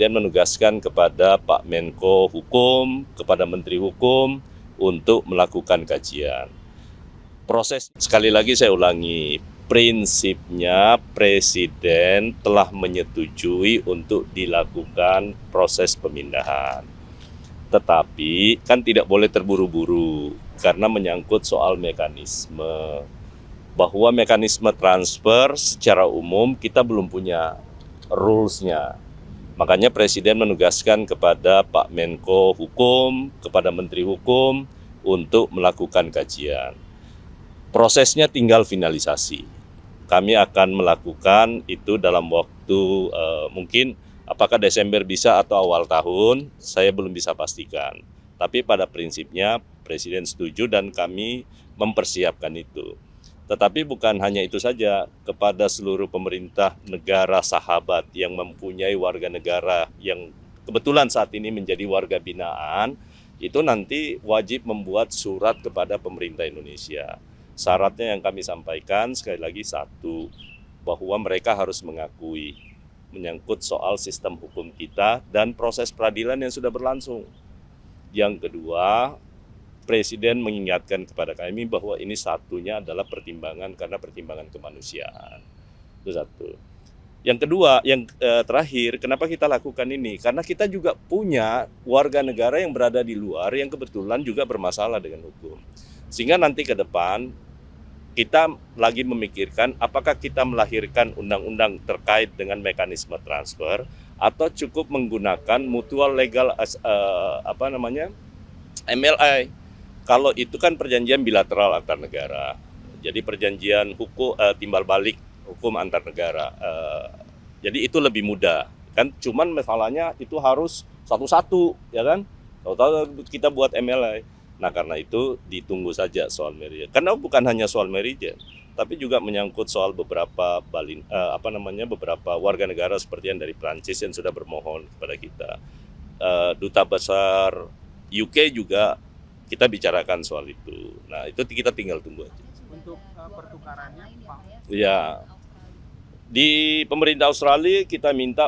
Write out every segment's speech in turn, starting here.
Dan menugaskan kepada Pak Menko Hukum, kepada Menteri Hukum untuk melakukan kajian. Proses, sekali lagi saya ulangi, prinsipnya Presiden telah menyetujui untuk dilakukan proses pemindahan. Tetapi kan tidak boleh terburu-buru karena menyangkut soal mekanisme. Bahwa mekanisme transfer secara umum kita belum punya rules-nya. Makanya Presiden menugaskan kepada Pak Menko Hukum, kepada Menteri Hukum untuk melakukan kajian. Prosesnya tinggal finalisasi. Kami akan melakukan itu dalam waktu mungkin apakah Desember bisa atau awal tahun, saya belum bisa pastikan. Tapi pada prinsipnya Presiden setuju dan kami mempersiapkan itu. Tetapi bukan hanya itu saja, kepada seluruh pemerintah negara sahabat yang mempunyai warga negara yang kebetulan saat ini menjadi warga binaan, itu nanti wajib membuat surat kepada pemerintah Indonesia. Syaratnya yang kami sampaikan sekali lagi satu, bahwa mereka harus mengakui menyangkut soal sistem hukum kita dan proses peradilan yang sudah berlangsung. Yang kedua, Presiden mengingatkan kepada kami bahwa ini satunya adalah pertimbangan karena pertimbangan kemanusiaan. Itu satu. Yang kedua, yang terakhir, kenapa kita lakukan ini? Karena kita juga punya warga negara yang berada di luar yang kebetulan juga bermasalah dengan hukum. Sehingga nanti ke depan kita lagi memikirkan apakah kita melahirkan undang-undang terkait dengan mekanisme transfer atau cukup menggunakan mutual legal MLI. Kalau itu kan perjanjian bilateral antar negara, jadi perjanjian hukum timbal balik hukum antar negara. Jadi itu lebih mudah, kan? Cuman masalahnya itu harus satu-satu, ya kan? Tahu-tahu kita buat MLI. Nah karena itu ditunggu saja soal merijen. Karena bukan hanya soal merijen, tapi juga menyangkut soal beberapa beberapa warga negara seperti yang dari Prancis yang sudah bermohon kepada kita. Duta besar UK juga kita bicarakan soal itu. Nah, itu kita tinggal tunggu aja. Untuk pertukarannya, Pak? Ya, di pemerintah Australia kita minta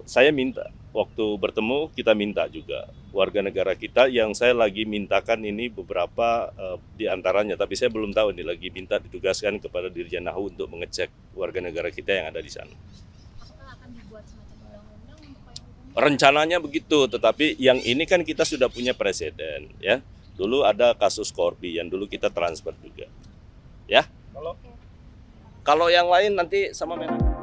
saya minta, waktu bertemu kita minta juga warga negara kita yang saya lagi mintakan ini beberapa di antaranya, tapi saya belum tahu ini lagi minta ditugaskan kepada Dirjen Nahu untuk mengecek warga negara kita yang ada di sana. Apakah akan dibuat semacam undang-undang untuk payung hukum? Rencananya begitu, tetapi yang ini kan kita sudah punya presiden, ya. Dulu ada kasus Corby yang dulu kita transfer juga, ya. Kalau yang lain nanti sama Menko.